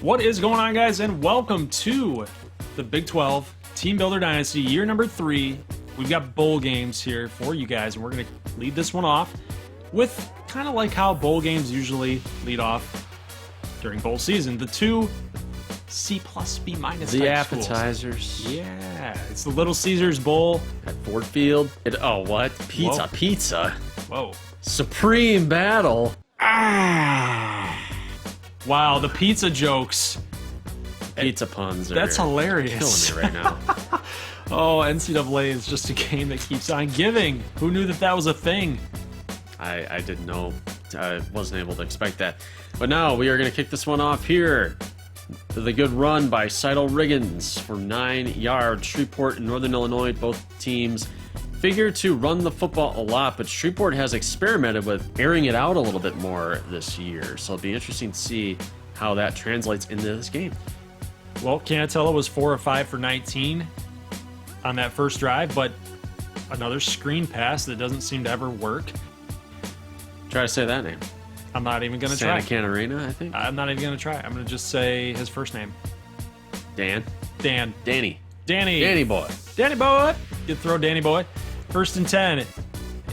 What is going on, guys, and welcome to the Big 12 Team Builder Dynasty, year number 3. We've got bowl games here for you guys, and we're going to lead this one off with kind of like how bowl games usually lead off during bowl season. The two C+, B- the appetizers. Schools. Yeah, it's the Little Caesars Bowl At Ford Field. What? Pizza. Whoa. Pizza. Whoa. Supreme battle. Wow, the pizza jokes. Pizza puns are That's hilarious. killing me right now. Oh, NCAA is just a game that keeps on giving. Who knew that that was a thing? I didn't know. I wasn't able to expect that. But now we are going to kick this one off here. The good run by Seidel Riggins for 9 yards. Shreveport and Northern Illinois, both teams figure to run the football a lot, but Shreveport has experimented with airing it out a little bit more this year. So it'll be interesting to see how that translates into this game. Well, Canatella was 4 or 5 for 19 on that first drive, but another screen pass that doesn't seem to ever work. Try to say that name. I'm not even going to try. Santa Catarina, I think. I'm not even going to try. I'm going to just say his first name. Dan. Danny. Danny boy. Danny boy. Good throw, Danny boy. 1st and 10.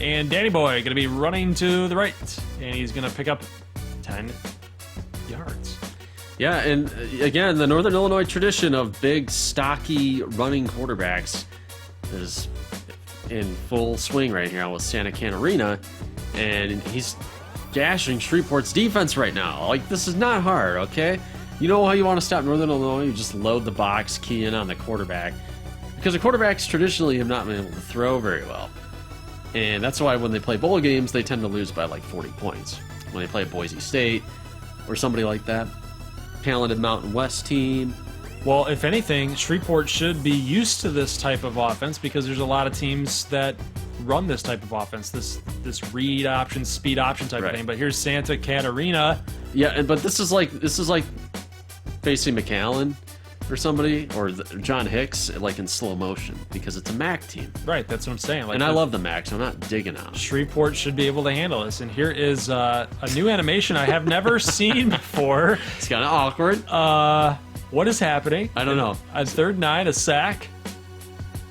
And Danny boy going to be running to the right. And he's going to pick up 10 yards. Yeah, and again, the Northern Illinois tradition of big, stocky, running quarterbacks is in full swing right here with Santa Catarina. And he's gashing Shreveport's defense right now. Like, this is not hard, okay? You know how you want to stop Northern Illinois? You just load the box, key in on the quarterback. Because the quarterbacks traditionally have not been able to throw very well. And that's why when they play bowl games, they tend to lose by like 40 points. When they play Boise State or somebody like that. Talented Mountain West team. Well, if anything, Shreveport should be used to this type of offense because there's a lot of teams that run this type of offense, this read option, speed option type of thing. But here's Santa Catarina. Yeah, but this is like facing McAllen or somebody, or John Hicks, like in slow motion, because it's a MAC team. Right, that's what I'm saying. Like, and I love the MAC, so I'm not digging on it. Shreveport should be able to handle this. And here is a new animation I have never seen before. It's kind of awkward. What is happening? I don't know. On 3rd and 9, a sack.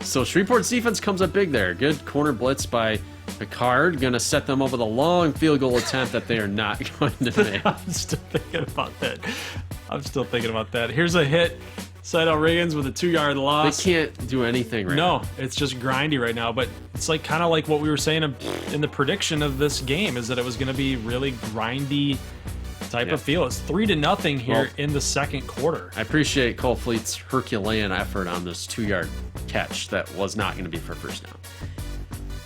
So Shreveport's defense comes up big there. Good corner blitz by Picard. Going to set them up with a long field goal attempt that they are not going to make. I'm still thinking about that. Here's a hit. Seidel Riggins with a 2-yard loss. They can't do anything right now. No, it's just grindy right now. But it's like kind of like what we were saying in the prediction of this game is that it was going to be really grindy type of feel. It's 3-0 here in the second quarter. I appreciate Cole Fleet's Herculean effort on this 2-yard catch that was not going to be for first down.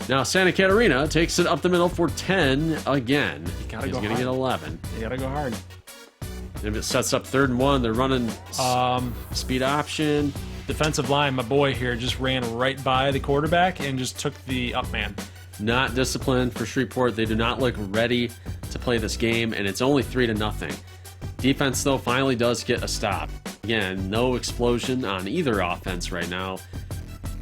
Now Santa Catarina takes it up the middle for 10 again. He's going to get 11. You got to go hard. If it sets up 3rd and 1, they're running speed option. Defensive line, my boy here, just ran right by the quarterback and just took the up man. Not disciplined for Shreveport. They do not look ready to play this game, and it's only 3-0. Defense, though, finally does get a stop. Again, no explosion on either offense right now.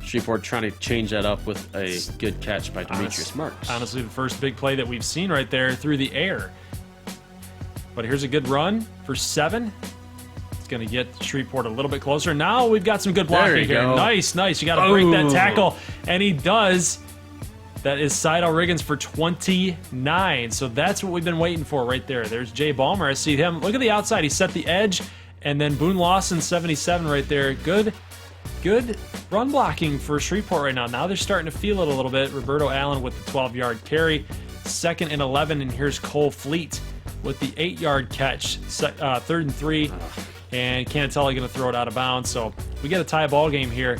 Shreveport trying to change that up with a good catch by Demetrius Marks. Honestly, the first big play that we've seen right there through the air. But here's a good run for 7. It's going to get Shreveport a little bit closer. Now we've got some good blocking here. Go. Nice. You got to break that tackle. And he does. That is Seidel Riggins for 29. So that's what we've been waiting for right there. There's Jay Ballmer. I see him. Look at the outside. He set the edge. And then Boone Lawson, 77 right there. Good run blocking for Shreveport right now. Now they're starting to feel it a little bit. Roberto Allen with the 12-yard carry. 2nd and 11. And here's Cole Fleet with the 8-yard catch. 3rd and 3. And Canatella going to throw it out of bounds. So we get a tie ball game here.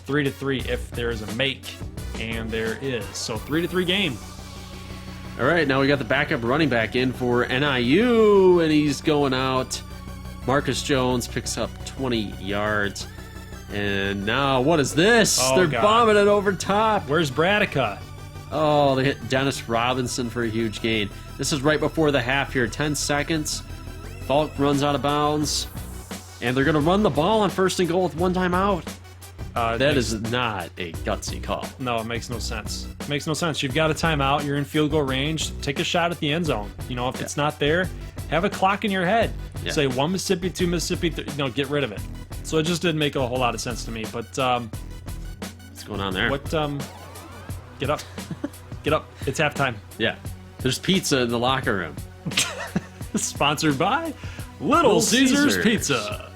3-3 if there is a make. And there is. So 3-3 game. All right, now we got the backup running back in for NIU, and he's going out. Marcus Jones picks up 20 yards. And now, what is this? They're bombing it over top. Where's Bradica? Oh, they hit Dennis Robinson for a huge gain. This is right before the half here. 10 seconds. Falk runs out of bounds. And they're going to run the ball on 1st and goal with 1 timeout. That is not a gutsy call. No, it makes no sense. It makes no sense. You've got a timeout. You're in field goal range. Take a shot at the end zone. You know, if it's not there, Have a clock in your head. Yeah. Say 1 Mississippi, 2 Mississippi, get rid of it. So it just didn't make a whole lot of sense to me. But What's going on there? Get up. Get up. It's halftime. Yeah. There's pizza in the locker room. Sponsored by Little Caesars Pizza.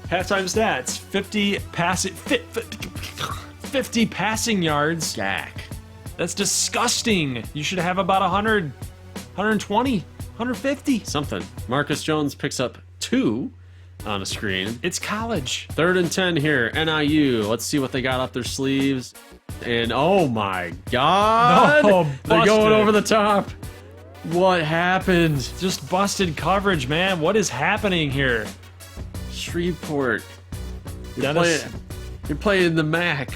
Halftime stats: 50 passing yards. Gack. That's disgusting. You should have about 100, 120, 150. Something. Marcus Jones picks up 2 on the screen. It's college. 3rd and 10 here. NIU. Let's see what they got up their sleeves. And oh my God, No, they're busted. going over the top. What happened? Just busted coverage, man. What is happening here? Shreveport. Dennis, You're playing the MAC.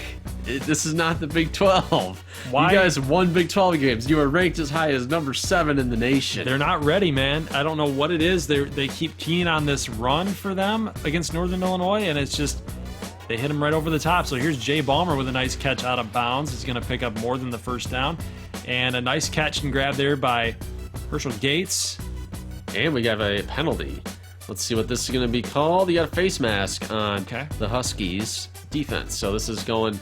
This is not the Big 12. Why? You guys won Big 12 games. You are ranked as high as number 7 in the nation. they're not ready, man. I don't know what it is. They keep keying on this run for them against Northern Illinois, and it's just they hit him right over the top. So here's Jay Ballmer with a nice catch out of bounds. He's going to pick up more than the first down. And a nice catch and grab there by Herschel Gates. And we got a penalty. Let's see what this is going to be called. You got a face mask on the Huskies defense. So this is going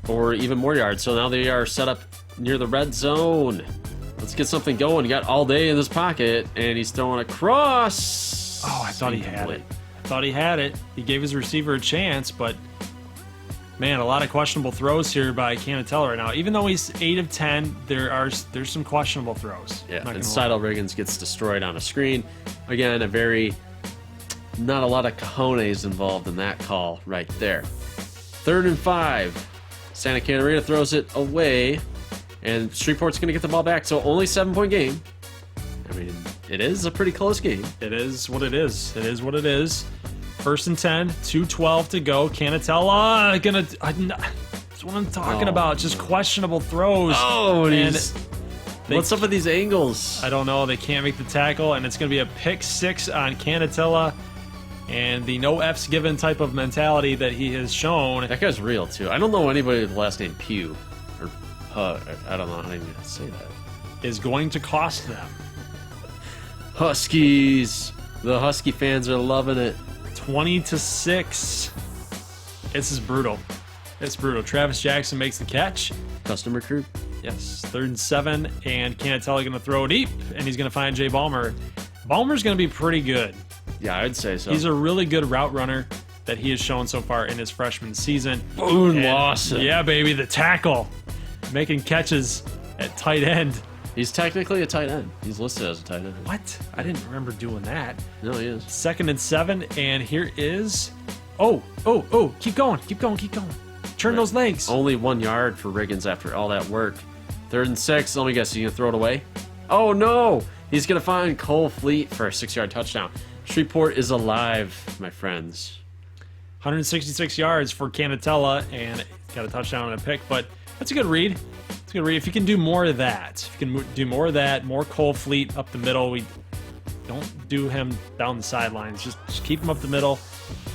for even more yards. So now they are set up near the red zone. Let's get something going. You got all day in this pocket, and he's throwing across. Oh, I thought he had it. He gave his receiver a chance, but man, a lot of questionable throws here by Canatella right now. Even though he's 8 of 10, there's some questionable throws. Yeah, Not and gonna Seidel Riggins gets destroyed on a screen. Again, not a lot of cojones involved in that call right there. 3rd and 5. Santa Catarina throws it away, and Shreveport's going to get the ball back. So only 7-point game. I mean, it is a pretty close game. It is what it is. It is what it is. 1st and 10, 2:12 to go. Canatella that's what I'm talking about. Just questionable throws. Oh, and what's up with these angles? I don't know. They can't make the tackle, and it's going to be a pick 6 on Canatella. And the no F's given type of mentality that he has shown. That guy's real, too. I don't know anybody with the last name Pugh. Or I don't know how to even say that. Is going to cost them. Huskies. The Husky fans are loving it. 20-6. This is brutal. It's brutal. Travis Jackson makes the catch. Custom recruit. Yes, 3rd and 7, and Canatella going to throw deep, and he's going to find Jay Ballmer. Ballmer's going to be pretty good. Yeah, I'd say so. He's a really good route runner that he has shown so far in his freshman season. Boone And, Lawson. Yeah, baby, the tackle. Making catches at tight end. He's technically a tight end. He's listed as a tight end. What? I didn't remember doing that. No, he is. 2nd and 7, and here is... Oh, keep going. Turn those legs. Only 1 yard for Riggins after all that work. 3rd and 6. Let me guess, he's going to throw it away? Oh, no! He's going to find Cole Fleet for a 6-yard touchdown. Shreveport is alive, my friends. 166 yards for Canatella, and got a touchdown and a pick, but that's a good read. It's a good read. If you can do more of that, more Cole Fleet up the middle. We don't do him down the sidelines. Just keep him up the middle.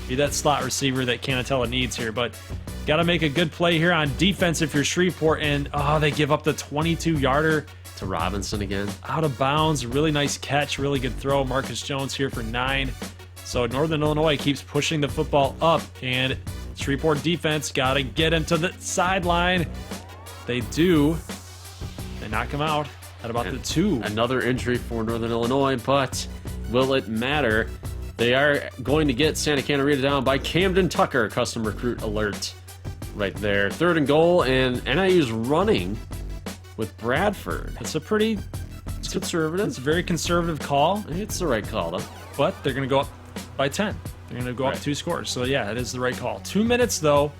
Be that slot receiver that Canatella needs here, but got to make a good play here on defense if you're Shreveport, and they give up the 22-yarder. To Robinson again. Out of bounds. Really nice catch. Really good throw. Marcus Jones here for 9. So Northern Illinois keeps pushing the football up, and Shreveport defense got to get into the sideline. They do. They knock him out at about the 2. Another injury for Northern Illinois, but will it matter? They are going to get Santa Catarina down by Camden Tucker. Custom recruit alert right there. 3rd and goal, and NIU's running with Bradford. It's conservative. It's a very conservative call, It's the right call, though. but they're going to go up by 10. They're going to go up 2 scores. So, yeah, it is the right call. 2 minutes, though,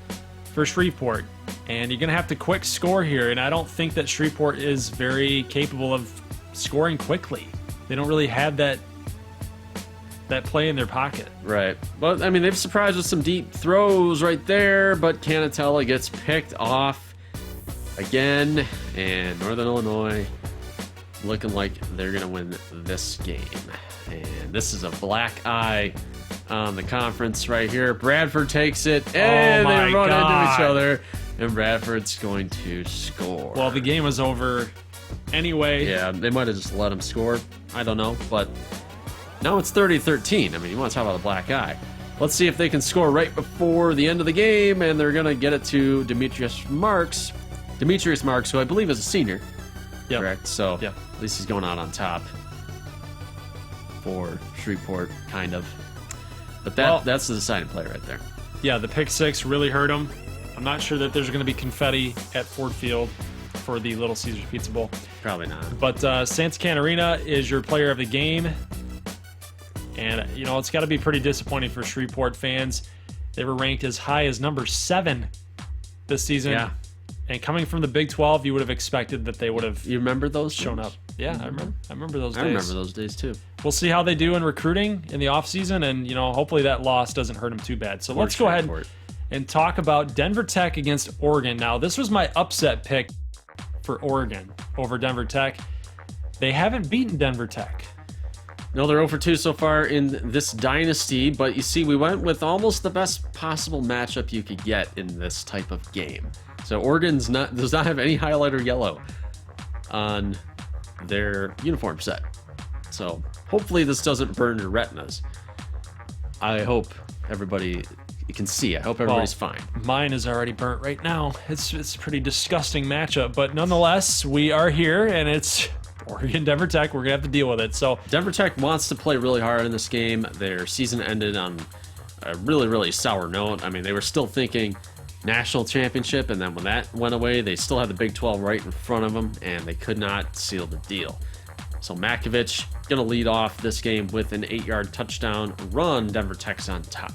for Shreveport. And you're going to have to quick score here. And I don't think that Shreveport is very capable of scoring quickly. They don't really have that play in their pocket. Right. But, I mean, they've surprised with some deep throws right there, but Canatella gets picked off again, and Northern Illinois looking like they're going to win this game. And this is a black eye on the conference right here. Bradford takes it, and they run into each other, and Bradford's going to score. Well, the game was over anyway. Yeah, they might have just let him score. I don't know, but Now it's 30-13. I mean, you want to talk about a black eye. Let's see if they can score right before the end of the game, and they're going to get it to Demetrius Marks, who I believe is a senior. Yep. Correct? So Yep. at least he's going out on top for Shreveport, kind of. But that's the deciding play right there. Yeah, the pick six really hurt him. I'm not sure that there's going to be confetti at Ford Field for the Little Caesars Pizza Bowl. Probably not. But Santa Catarina is your player of the game. And, you know, it's got to be pretty disappointing for Shreveport fans. They were ranked as high as number 7 this season. Yeah. And coming from the Big 12, you would have expected that they would have You remember those shown games? up. Yeah, I remember those days. I remember those days too. We'll see how they do in recruiting in the offseason, and, you know, hopefully that loss doesn't hurt them too bad. So let's go ahead and talk about Denver Tech against Oregon. Now, this was my upset pick for Oregon over Denver Tech. They haven't beaten Denver Tech. No, they're 0-2 so far in this dynasty, but you see, we went with almost the best possible matchup you could get in this type of game. So Oregon does not have any highlighter yellow on their uniform set. So hopefully this doesn't burn your retinas. I hope everybody can see. I hope everybody's fine. Mine is already burnt right now. It's a pretty disgusting matchup, but nonetheless, we are here, and it's Oregon Denver Tech. We're gonna have to deal with it. So Denver Tech wants to play really hard in this game. Their season ended on a really, really sour note. I mean, they were still thinking national championship, and then when that went away, they still had the Big 12 right in front of them, and they could not seal the deal. So Makovich gonna lead off this game with an 8-yard touchdown run. Denver Tech's on top.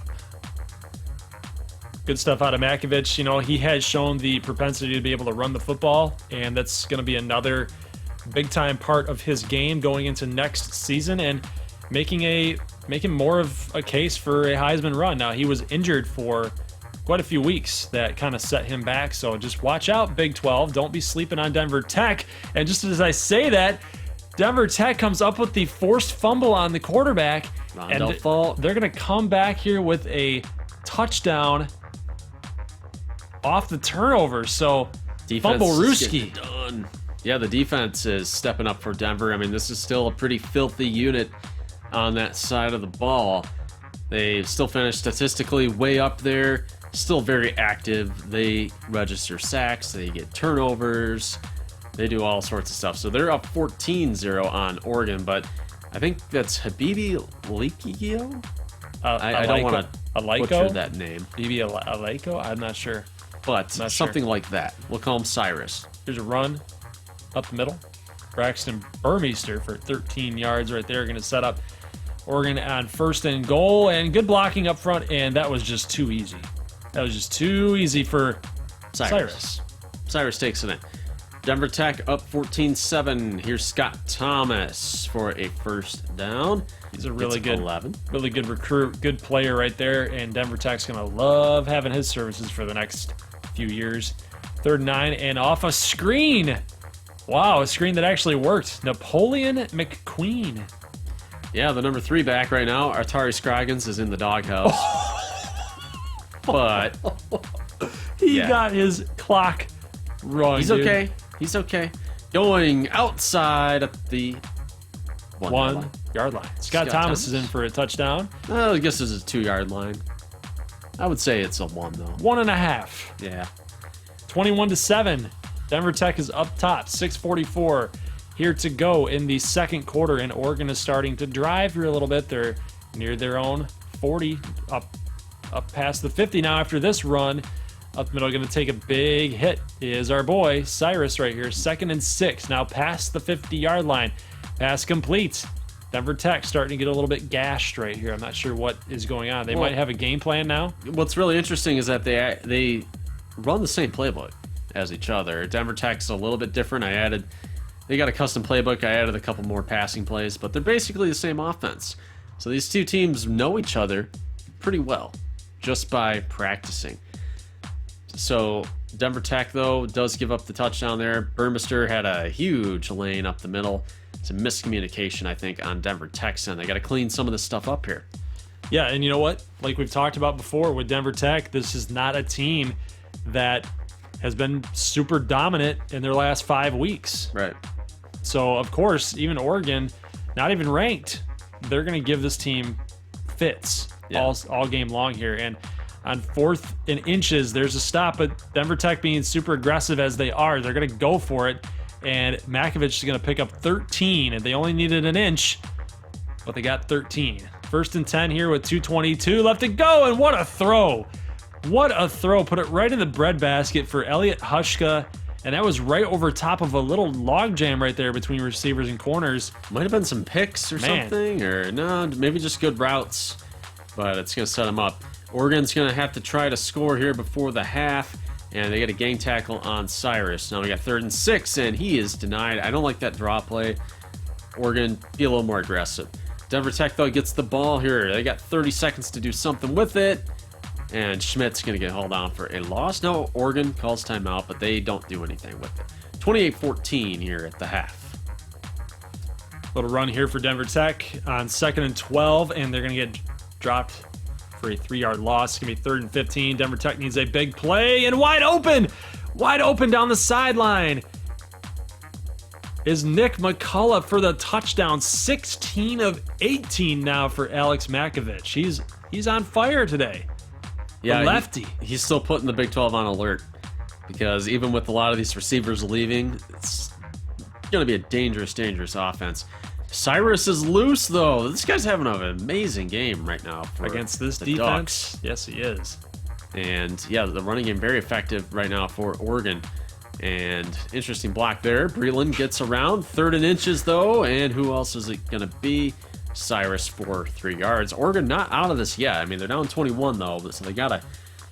good stuff out of Makovich. You know, he has shown the propensity to be able to run the football, and that's going to be another big-time part of his game going into next season and making more of a case for a Heisman run. Now, he was injured for quite a few weeks. That kind of set him back, so just watch out, Big 12. Don't be sleeping on Denver Tech. And just as I say that, Denver Tech comes up with the forced fumble on the quarterback, and they're going to come back here with a touchdown off the turnover. So, fumble Rooski. Done. Yeah, the defense is stepping up for Denver. I mean, this is still a pretty filthy unit on that side of the ball. They still finish statistically way up there, still very active. They register sacks, they get turnovers, they do all sorts of stuff. So they're up 14-0 on Oregon, but I think that's Habibi Likio? I don't want to butcher that name. Maybe Aleko? I'm not sure. But something like that. We'll call him Cyrus. Here's a run up the middle. Braxton Burmeister for 13 yards right there. Going to set up Oregon on 1st and goal. And good blocking up front. And that was just too easy. That was just too easy for Cyrus. Cyrus takes it in. Denver Tech up 14-7. Here's Scott Thomas for a first down. He's a really good recruit, good player right there. And Denver Tech's going to love having his services for the next few years. 3rd and 9, and off a screen. Wow, a screen that actually worked. Napoleon McQueen. Yeah, the number 3 back right now, Atari Scroggins, is in the doghouse. But he got his clock wrong. He's okay. He's okay. Going outside at the 1 yard line. Scott Thomas is in for a touchdown. I guess this is a 2-yard line. I would say it's a 1 though. 1.5. Yeah. 21-7. Denver Tech is up top. 6:44 here to go in the second quarter, and Oregon is starting to drive here a little bit. They're near their own 40, up past the 50 now after this run. Up the middle, going to take a big hit is our boy Cyrus right here. 2nd and 6, now past the 50-yard line. Pass complete. Denver Tech starting to get a little bit gashed right here. I'm not sure what is going on. They might have a game plan now. What's really interesting is that they run the same playbook as each other. Denver Tech's a little bit different. They got a custom playbook. I added a couple more passing plays, but they're basically the same offense. So these two teams know each other pretty well just by practicing. So Denver Tech, though, does give up the touchdown there. Burmeister had a huge lane up the middle. It's a miscommunication, I think, on Denver Tech's end. They got to clean some of this stuff up here. Yeah, and you know what? Like we've talked about before with Denver Tech, this is not a team that has been super dominant in their last 5 weeks. Right. So, of course, even Oregon, not even ranked, they're going to give this team fits all game long here. And on 4th and inches, there's a stop, but Denver Tech being super aggressive as they are, they're going to go for it. And Makovich is going to pick up 13, and they only needed an inch, but they got 13. 1st and 10 here with 2:22 left to go, and what a throw. What a throw. Put it right in the breadbasket for Elliot Hushka, and that was right over top of a little log jam right there between receivers and corners. Might have been some picks or something, or no, maybe just good routes, but it's going to set them up. Oregon's going to have to try to score here before the half, and they get a gang tackle on Cyrus. Now we got 3rd and 6, and he is denied. I don't like that draw play. Oregon, be a little more aggressive. Denver Tech, though, gets the ball here. They got 30 seconds to do something with it, and Schmidt's going to get hauled on for a loss. No, Oregon calls timeout, but they don't do anything with it. 28-14 here at the half. Little run here for Denver Tech on 2nd and 12, and they're going to get dropped for a 3-yard loss. It's going to be 3rd and 15. Denver Tech needs a big play, and wide open down the sideline is Nick McCullough for the touchdown. 16 of 18 now for Alex Makovich. He's on fire today. Yeah, the lefty. He's still putting the Big 12 on alert, because even with a lot of these receivers leaving, it's going to be a dangerous offense. Cyrus is loose, though. This guy's having an amazing game right now against this the defense. Ducks. Yes, he is. And yeah, the running game very effective right now for Oregon. And interesting block there. Breland gets around. 3rd and inches, though. And who else is it going to be? Cyrus for 3 yards. Oregon not out of this yet. I mean, they're down 21, though, so they got to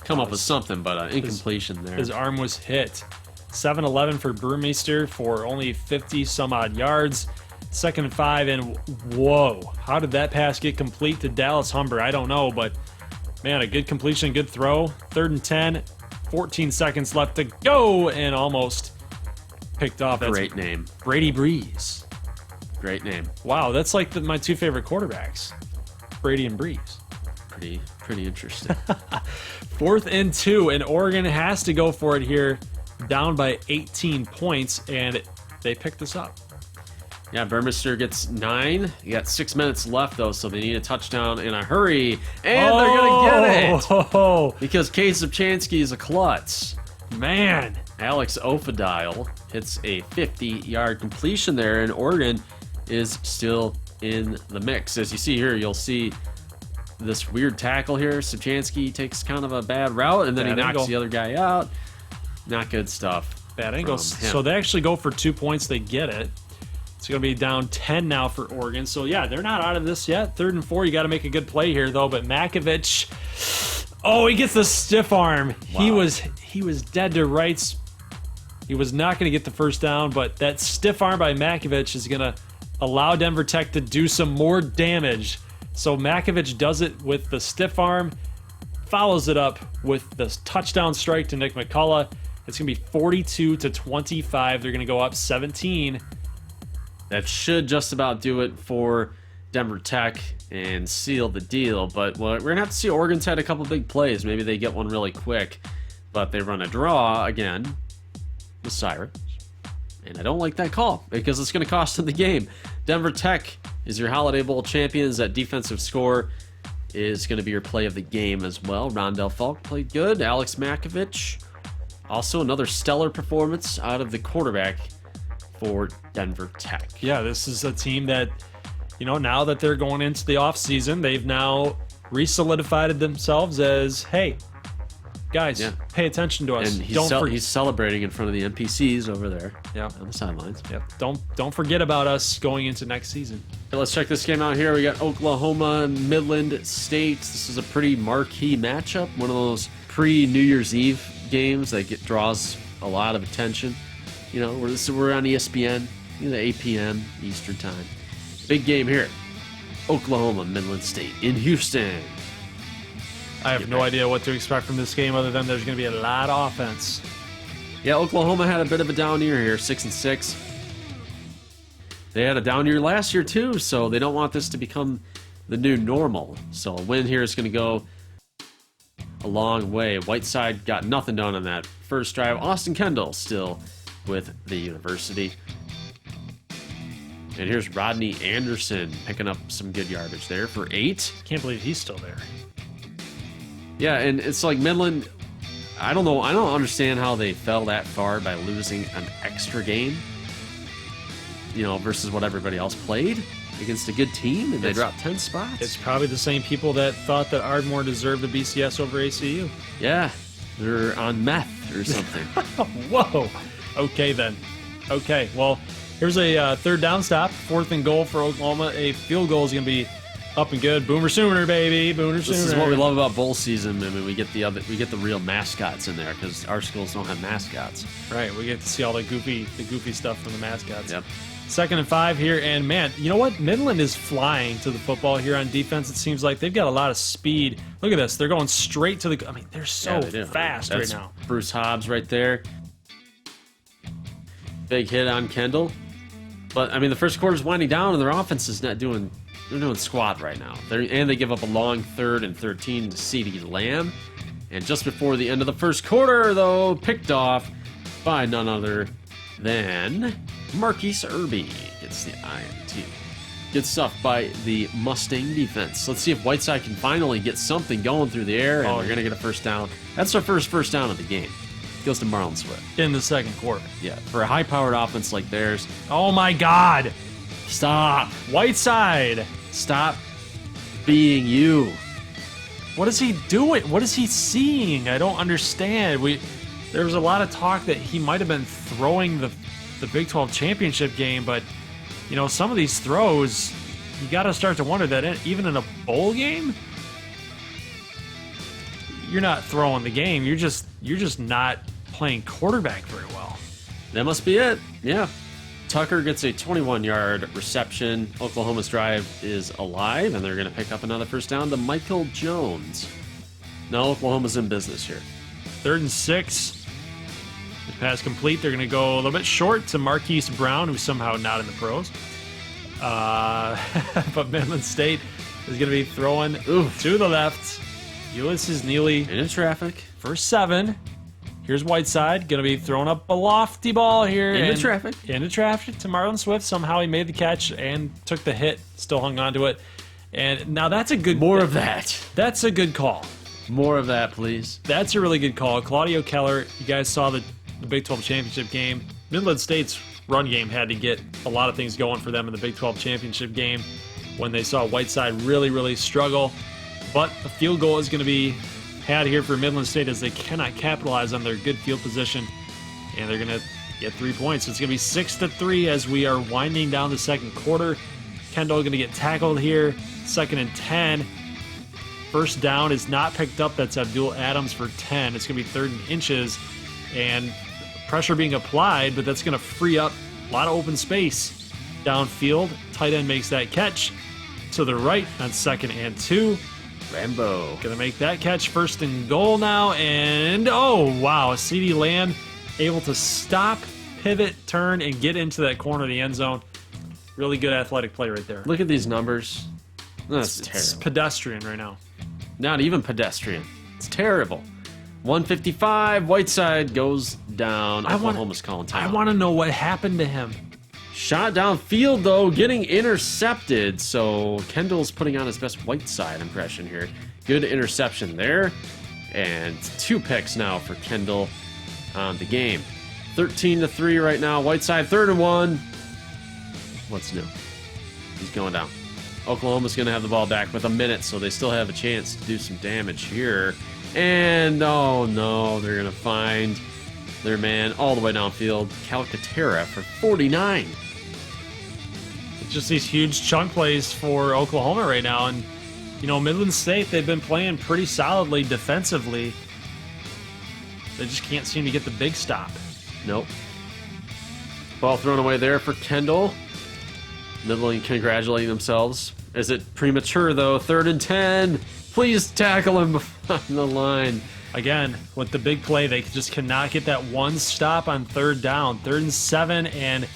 come up with something, but incompletion there. His arm was hit. 7-11 for Brewmeister for only 50-some-odd yards. 2nd and 5, and whoa, how did that pass get complete to Dallas Humber? I don't know, but man, a good completion, good throw. 3rd and 10, 14 seconds left to go, and almost picked off. That's great name. Brady Breeze. Great name. Wow, that's like my 2 favorite quarterbacks, Brady and Breeze. Pretty interesting. 4th and 2, and Oregon has to go for it here, down by 18 points, and they picked this up. Yeah, Burmester gets 9. You got 6 minutes left, though, so they need a touchdown in a hurry. And they're going to get it! Because Case Subchansky is a klutz. Man. Alex Ofadile hits a 50-yard completion there, and Oregon is still in the mix. As you see here, you'll see this weird tackle here. Subchansky takes kind of a bad route, and then he knocks the other guy out. Not good stuff. Bad angle. So they actually go for 2 points. They get it. It's going to be down 10 now for Oregon. So, yeah, they're not out of this yet. 3rd and 4, you got to make a good play here, though. But Makovich, he gets the stiff arm. Wow. He was dead to rights. He was not going to get the first down, but that stiff arm by Makovich is going to allow Denver Tech to do some more damage. So Makovich does it with the stiff arm, follows it up with the touchdown strike to Nick McCullough. It's going to be 42-25. They're going to go up 17. That should just about do it for Denver Tech and seal the deal. But we're going to have to see. Oregon's had a couple big plays. Maybe they get one really quick. But they run a draw again with Cyrus. And I don't like that call because it's going to cost them the game. Denver Tech is your Holiday Bowl champions. That defensive score is going to be your play of the game as well. Rondell Falk played good. Alex Makovich, also another stellar performance out of the quarterback for Denver Tech. Yeah, this is a team that, now that they're going into the offseason, they've now re-solidified themselves as, hey, guys, pay attention to us. And he's celebrating in front of the NPCs over there on the sidelines. Yep. Don't forget about us going into next season. Okay, let's check this game out here. We got Oklahoma, Midland State. This is a pretty marquee matchup. One of those pre-New Year's Eve games that draws a lot of attention. We're on ESPN, 8 p.m. Eastern time. Big game here. Oklahoma, Midland State in Houston. I have no idea what to expect from this game other than there's going to be a lot of offense. Yeah, Oklahoma had a bit of a down year here, 6-6. They had a down year last year too, so they don't want this to become the new normal. So a win here is going to go a long way. Whiteside got nothing done on that first drive. Austin Kendall still with the university. And here's Rodney Anderson picking up some good yardage there for 8. Can't believe he's still there. Yeah, and it's like Midland, I don't know. I don't understand how they fell that far by losing an extra game, versus what everybody else played against a good team, and they dropped 10 spots. It's probably the same people that thought that Ardmore deserved the BCS over ACU. Yeah, they're on meth or something. Whoa. Okay, then. Okay, well, here's a third down stop, 4th and goal for Oklahoma. A field goal is going to be up and good. Boomer Sooner, baby. Boomer Sooner. This is what we love about bowl season. I mean, we get the real mascots in there because our schools don't have mascots. Right, we get to see all the goofy stuff from the mascots. Yep. 2nd and 5 here, and man, you know what? Midland is flying to the football here on defense. It seems like they've got a lot of speed. Look at this. They're going straight to the... I mean, they're so fast right now. Bruce Hobbs right there. Big hit on Kendall. But, I mean, the first quarter's winding down, and their offense is not doing... They're doing squat right now. And they give up a long 3rd and 13 to CeeDee Lamb. And just before the end of the first quarter, though, picked off by none other than Marquise Irby. Gets the INT. Good stuff by the Mustang defense. Let's see if Whiteside can finally get something going through the air, and they're going to get a first down. That's their first down of the game. Goes to Marlon Swift. In the second quarter. Yeah, for a high-powered offense like theirs. Oh, my God. Stop. Whiteside. Stop being you. What is he doing? What is he seeing? I don't understand. There was a lot of talk that he might have been throwing the Big 12 championship game, but some of these throws, you got to start to wonder that even in a bowl game, you're not throwing the game. You're just not playing quarterback very well. That must be it. Yeah. Tucker gets a 21-yard reception. Oklahoma's drive is alive, and they're going to pick up another first down to Michael Jones. Now Oklahoma's in business here. 3rd and 6. The pass complete. They're going to go a little bit short to Marquise Brown, who's somehow not in the pros. But Midland State is going to be throwing to the left. Ulysses Neely into traffic for 7. Here's Whiteside, going to be throwing up a lofty ball here. Into traffic to Marlon Swift. Somehow he made the catch and took the hit, still hung on to it. And now that's a good... More of that. That's a good call. More of that, please. That's a really good call. Claudio Keller, you guys saw the Big 12 championship game. Midland State's run game had to get a lot of things going for them in the Big 12 championship game when they saw Whiteside really, really struggle. But a field goal is going to be had here for Midland State as they cannot capitalize on their good field position, and they're going to get 3 points. So it's going to be 6-3 as we are winding down the second quarter. Kendall going to get tackled here. 2nd and 10. First down is not picked up. That's Abdul Adams for 10. It's going to be 3rd and inches, and pressure being applied, but that's going to free up a lot of open space downfield. Tight end makes that catch to the right on 2nd and 2. Rambo. Gonna make that catch. 1st and goal now, and oh wow, CeeDee Lamb able to stop, pivot, turn, and get into that corner of the end zone. Really good athletic play right there. Look at these numbers. That's terrible. It's pedestrian right now. Not even pedestrian. It's terrible. 155, Whiteside goes down. Oklahoma's calling time. I want to know what happened to him. Shot downfield, though, getting intercepted. So Kendall's putting on his best Whiteside impression here. Good interception there. And 2 picks now for Kendall on the game. 13-3 right now. Whiteside, 3rd and 1. What's new? He's going down. Oklahoma's going to have the ball back with a minute, so they still have a chance to do some damage here. And, oh no, they're going to find their man all the way downfield, Calcaterra, for 49. It's just these huge chunk plays for Oklahoma right now. And, Midland State, they've been playing pretty solidly defensively. They just can't seem to get the big stop. Nope. Ball thrown away there for Kendall. Midland congratulating themselves. Is it premature, though? 3rd and 10. Please tackle him on the line. Again, with the big play, they just cannot get that one stop on 3rd down. 3rd and 7, and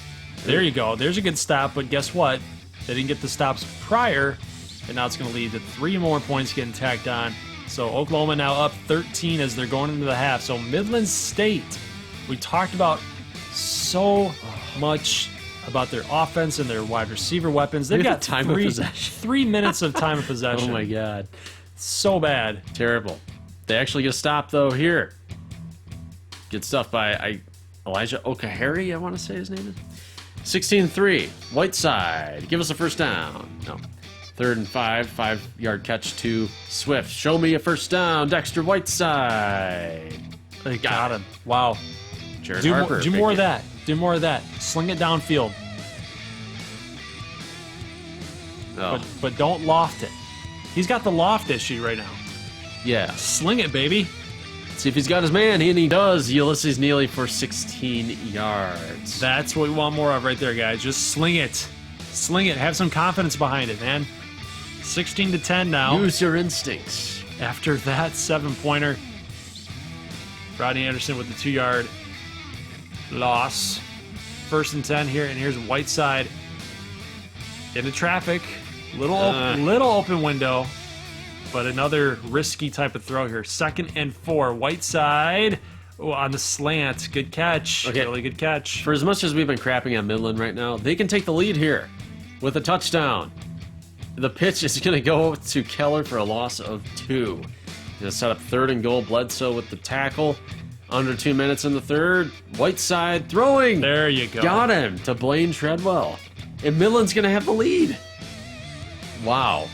there you go. There's a good stop, but guess what? They didn't get the stops prior, and now it's going to lead to 3 more points getting tacked on. So Oklahoma now up 13 as they're going into the half. So Midland State, we talked about so much about their offense and their wide receiver weapons. They've Look at got the time of possession. 3 minutes of time of possession. Oh my God. So bad. Terrible. They actually get a stop, though, here. Good stuff by Elijah Okahari, I want to say his name is. 16-3. Whiteside. Give us a first down. No. 3rd and 5. 5-yard catch to Swift. Show me a first down. Dexter Whiteside. They got him. Wow. Jared Do Harper. more of that. Do more of that. Sling it downfield. Oh. But don't loft it. He's got the loft issue right now. Yeah. Sling it, baby. See if he's got his man, and he does. Ulysses Neely for 16 yards. That's what we want more of right there, guys. Just sling it. Sling it. Have some confidence behind it, man. 16-10 now. Use your instincts. After that 7-pointer, Rodney Anderson with the 2-yard loss. 1st and 10 here, and here's Whiteside into traffic. Little open window, but another risky type of throw here. 2nd and 4. Whiteside on the slant. Good catch. Okay. Really good catch. For as much as we've been crapping on Midland right now, they can take the lead here with a touchdown. The pitch is going to go to Keller for a loss of 2. Going to set up 3rd and goal. Bledsoe with the tackle. Under 2 minutes in the 3rd. Whiteside throwing. There you go. Got him to Blaine Treadwell. And Midland's going to have the lead. Wow.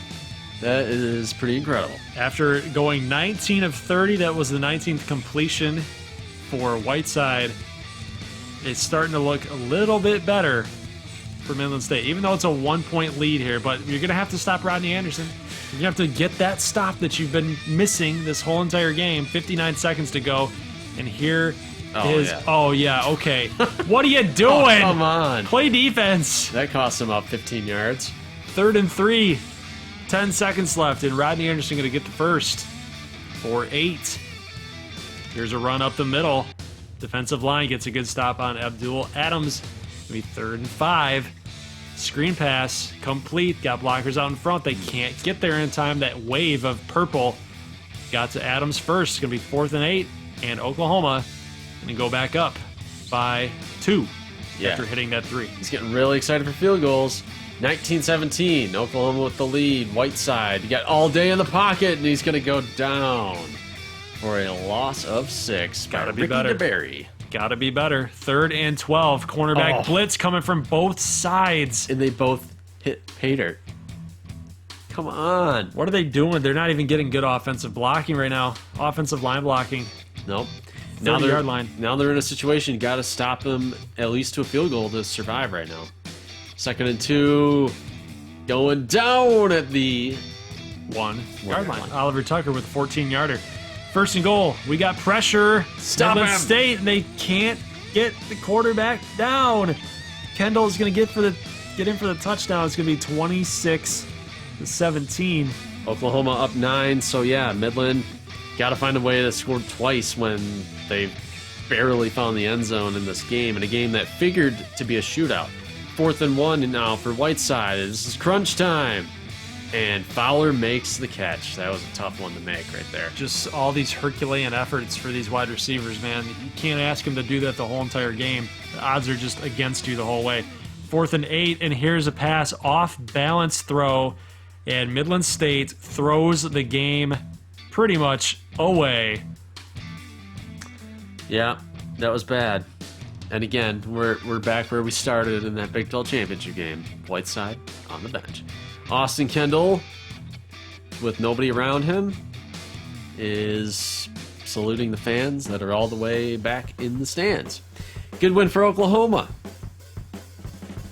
That is pretty incredible. After going 19 of 30, that was the 19th completion for Whiteside. It's starting to look a little bit better for Midland State, even though it's a 1-point lead here. But you're going to have to stop Rodney Anderson. You're going to have to get that stop that you've been missing this whole entire game. 59 seconds to go. And here is... yeah. Oh, yeah, okay. What are you doing? Oh, come on. Play defense. That cost him up 15 yards. 3rd and 3. 10 seconds left, and Rodney Anderson going to get the first for 8. Here's a run up the middle. Defensive line gets a good stop on Abdul Adams. It'll be 3rd and 5. Screen pass complete. Got blockers out in front. They can't get there in time. That wave of purple got to Adams first. It's going to be 4th and 8, and Oklahoma going to go back up by 2 after hitting that 3. He's getting really excited for field goals. 19-17, Oklahoma with the lead. Whiteside, you got all day in the pocket, and he's going to go down for a loss of 6. Gotta be Ricky better. DeBerry. Gotta be better. 3rd and 12. Cornerback blitz coming from both sides. And they both hit pay dirt. Come on. What are they doing? They're not even getting good offensive blocking right now. Offensive line blocking. Nope. 30-yard line. Now they're in a situation, you got to stop them at least to a field goal to survive right now. 2nd and 2. Going down at the 1-yard line. Oliver Tucker with a 14-yarder. 1st and goal. We got pressure. Stop Midland him. State, and they can't get the quarterback down. Kendall is going to get in for the touchdown. It's going to be 26-17. Oklahoma up 9, so yeah, Midland got to find a way to score twice when they barely found the end zone in this game, in a game that figured to be a shootout. 4th and 1 now for Whiteside. This is crunch time. And Fowler makes the catch. That was a tough one to make right there. Just all these Herculean efforts for these wide receivers, man. You can't ask them to do that the whole entire game. The odds are just against you the whole way. 4th and 8, and here's a pass off balance throw, and Midland State throws the game pretty much away. Yeah, that was bad. And again, we're back where we started in that Big 12 championship game. Whiteside on the bench. Austin Kendall, with nobody around him, is saluting the fans that are all the way back in the stands. Good win for Oklahoma.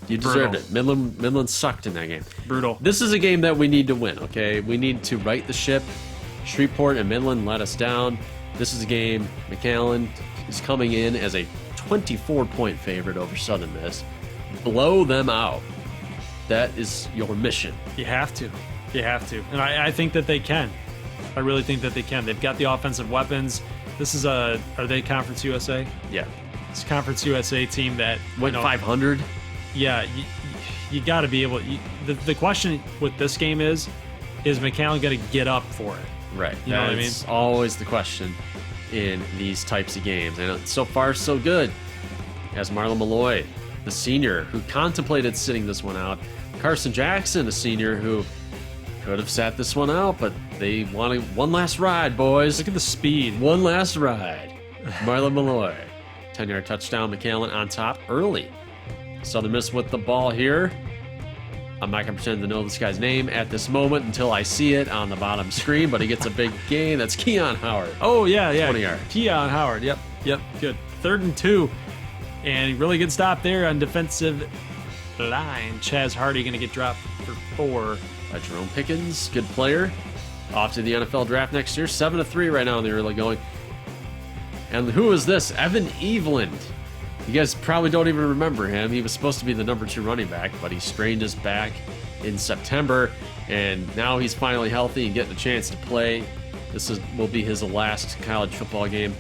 You deserved it. Midland sucked in that game. Brutal. This is a game that we need to win, okay? We need to right the ship. Shreveport and Midland let us down. This is a game McAllen is coming in as a 24-point favorite over Southern Miss. Blow them out. That is your mission. You have to. You have to. And I think that they can. I really think that they can. They've got the offensive weapons. This is are they Conference USA? Yeah. It's a Conference USA team that Went 500. Yeah, you got to be able. The question with this game is McAllen going to get up for it? Right. You know what I mean? That's always the question in these types of games. And so far, so good. As Marlon Malloy the senior, who contemplated sitting this one out. Carson Jackson, a senior who could have sat this one out, but they wanted one last ride, boys. Look at the speed. One last ride. Marlon Malloy. 10-yard touchdown, McAllen on top early. Southern Miss with the ball here. I'm not going to pretend to know this guy's name at this moment until I see it on the bottom screen, but he gets a big gain. That's Keon Howard. Oh, yeah. 20 yards. Keon Howard. Yep. Good. 3rd and 2. And really good stop there on defensive line. Chaz Hardy going to get dropped for 4. By Jerome Pickens, good player. Off to the NFL draft next year. 7-3 right now in the early going. And who is this? Evan Eveland. You guys probably don't even remember him. He was supposed to be the number 2 running back, but he strained his back in September, and now he's finally healthy and getting a chance to play. Will be his last college football game.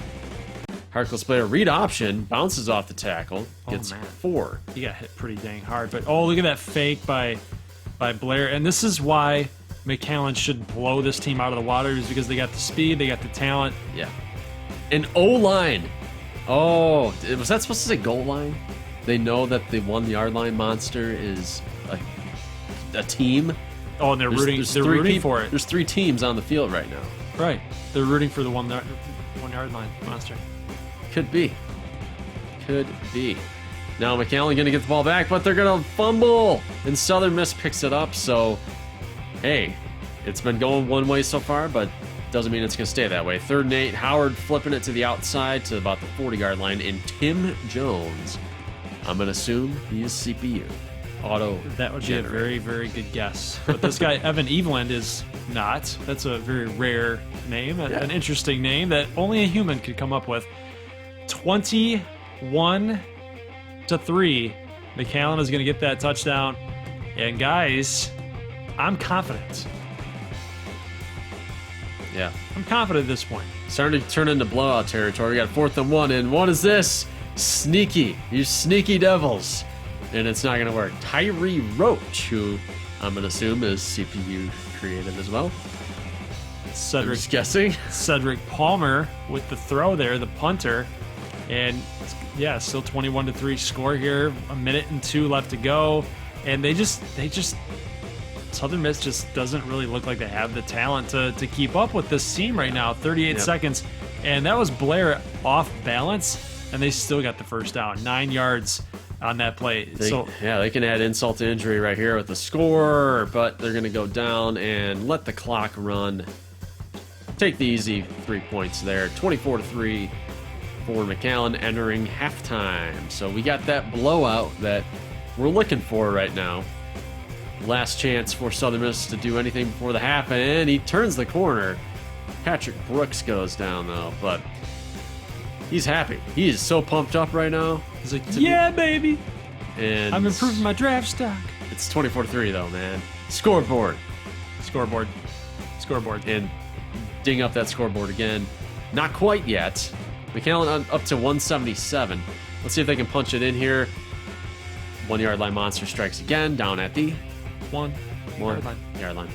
Harkless player, read option, bounces off the tackle, gets 4. He got hit pretty dang hard, but look at that fake by Blair, and this is why McAllen should blow this team out of the water, is because they got the speed, they got the talent. Yeah. An O-line. Oh, was that supposed to say goal line? They know that the 1-yard line monster is a team. Oh, and they're rooting for it. There's 3 teams on the field right now. Right. They're rooting for the 1-yard line monster. Could be. Now McAllen going to get the ball back, but they're going to fumble. And Southern Miss picks it up, so, hey, it's been going one way so far, but doesn't mean it's going to stay that way. 3rd and 8, Howard flipping it to the outside to about the 40-yard line, and Tim Jones, I'm going to assume he is CPU. That would be a very, very good guess. But this guy, Evan Eveland, is not. That's a very rare name, an interesting name that only a human could come up with. 21-3. McAllen is going to get that touchdown. And guys, I'm confident. Yeah. I'm confident at this point. Starting to turn into blowout territory. We got 4th and 1, and what is this? Sneaky. You sneaky devils. And it's not going to work. Tyree Roach, who I'm going to assume is CPU created as well. I'm just guessing. Cedric Palmer with the throw there, the punter. And, yeah, still 21-3 score here. 1:02 left to go. And they just Southern Miss just doesn't really look like they have the talent to keep up with this team right now. 38 seconds. And that was Blair off balance, and they still got the first down. 9 yards on that play. They can add insult to injury right here with the score, but they're going to go down and let the clock run. Take the easy 3 points there. 24-3 for McAllen entering halftime. So we got that blowout that we're looking for right now. Last chance for Southern Miss to do anything before the half, and he turns the corner. Patrick Brooks goes down, though, but he's happy. He is so pumped up right now. He's like, yeah, baby. And I'm improving my draft stock. It's 24-3, though, man. Scoreboard. And ding up that scoreboard again. Not quite yet. McAllen up to 177. Let's see if they can punch it in here. 1-yard line monster strikes again, down at the 1-yard line.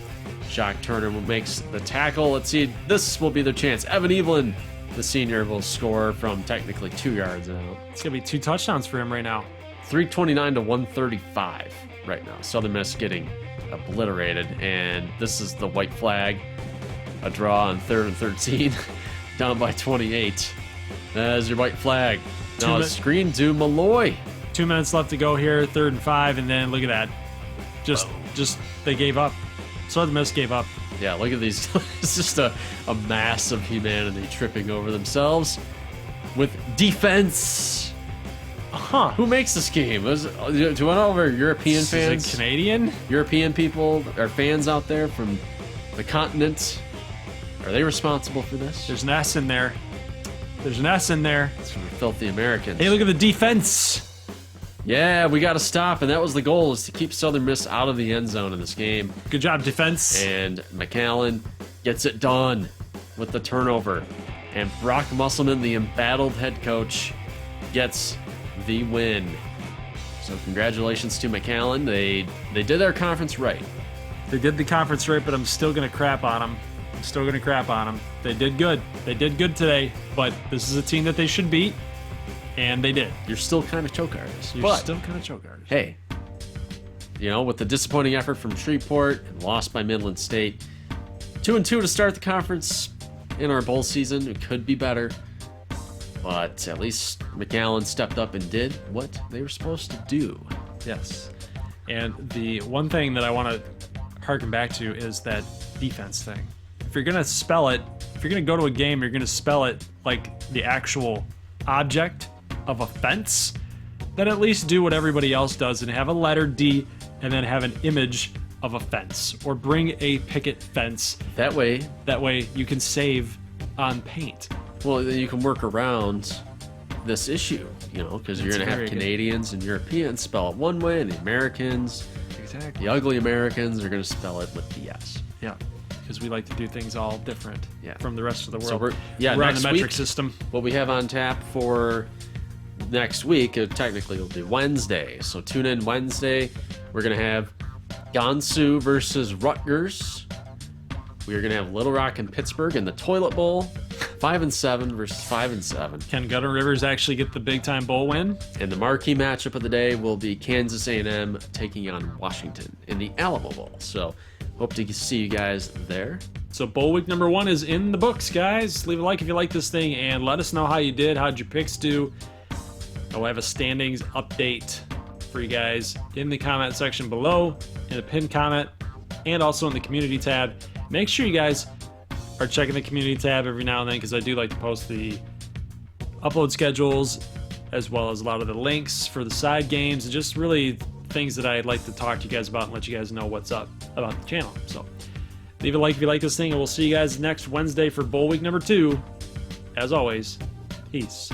Jock Turner makes the tackle. Let's see. This will be their chance. Evan Eveland, the senior, will score from technically 2 yards out. It's going to be 2 touchdowns for him right now. 329 to 135 right now. Southern Miss getting obliterated. And this is the white flag. A draw on 3rd and 13. Down by 28. There's your white flag. Now a screen to Malloy. 2 minutes left to go here. 3rd and 5. And then look at that. Just they gave up. Southern Miss gave up. Yeah, look at these. It's just a mass of humanity tripping over themselves with defense. Who makes this game? Do all of our European fans? Canadian? European people, our fans out there from the continent, are they responsible for this? There's an S in there. It's from the filthy Americans. Hey, look at the defense. Yeah, we got to stop, and that was the goal, is to keep Southern Miss out of the end zone in this game. Good job, defense. And McAllen gets it done with the turnover. And Brock Musselman, the embattled head coach, gets the win. So congratulations to McAllen. They did their conference right. They did the conference right, but I'm still going to crap on them. They did good. They did good today, but this is a team that they should beat. And they did. You're still kind of choke artists. You're But, still kind of choke artists. hey, with the disappointing effort from Shreveport and lost by Midland State, 2-2 to start the conference in our bowl season. It could be better, but at least McAllen stepped up and did what they were supposed to do. Yes. And the one thing that I want to harken back to is that defense thing. If you're going to spell it, if you're going to go to a game, you're going to spell it like the actual object of a fence, then at least do what everybody else does and have a letter D and then have an image of a fence, or bring a picket fence. That way, you can save on paint. well, then you can work around this issue, because you're That's going to have very good. Canadians and Europeans spell it one way, and the Americans, Exactly. the ugly Americans, are going to spell it with the S. Yeah. Because we like to do things all different Yeah. from the rest of the world. So we're on next the metric week, system. what we have on tap for next week, technically it'll be Wednesday. So tune in Wednesday. We're going to have Gansu versus Rutgers. We are going to have Little Rock and Pittsburgh in the Toilet Bowl. 5-7 versus 5-7. Can Gunner Rivers actually get the big time bowl win? And the marquee matchup of the day will be Kansas A&M taking on Washington in the Alamo Bowl. So hope to see you guys there. So bowl week number 1 is in the books, guys. Leave a like if you like this thing and let us know how you did. How'd your picks do? I'll have a standings update for you guys in the comment section below, in the pinned comment, and also in the community tab. Make sure you guys are checking the community tab every now and then, because I do like to post the upload schedules as well as a lot of the links for the side games and just really things that I'd like to talk to you guys about and let you guys know what's up about the channel. So leave a like if you like this thing, and we'll see you guys next Wednesday for bowl week number 2. As always, peace.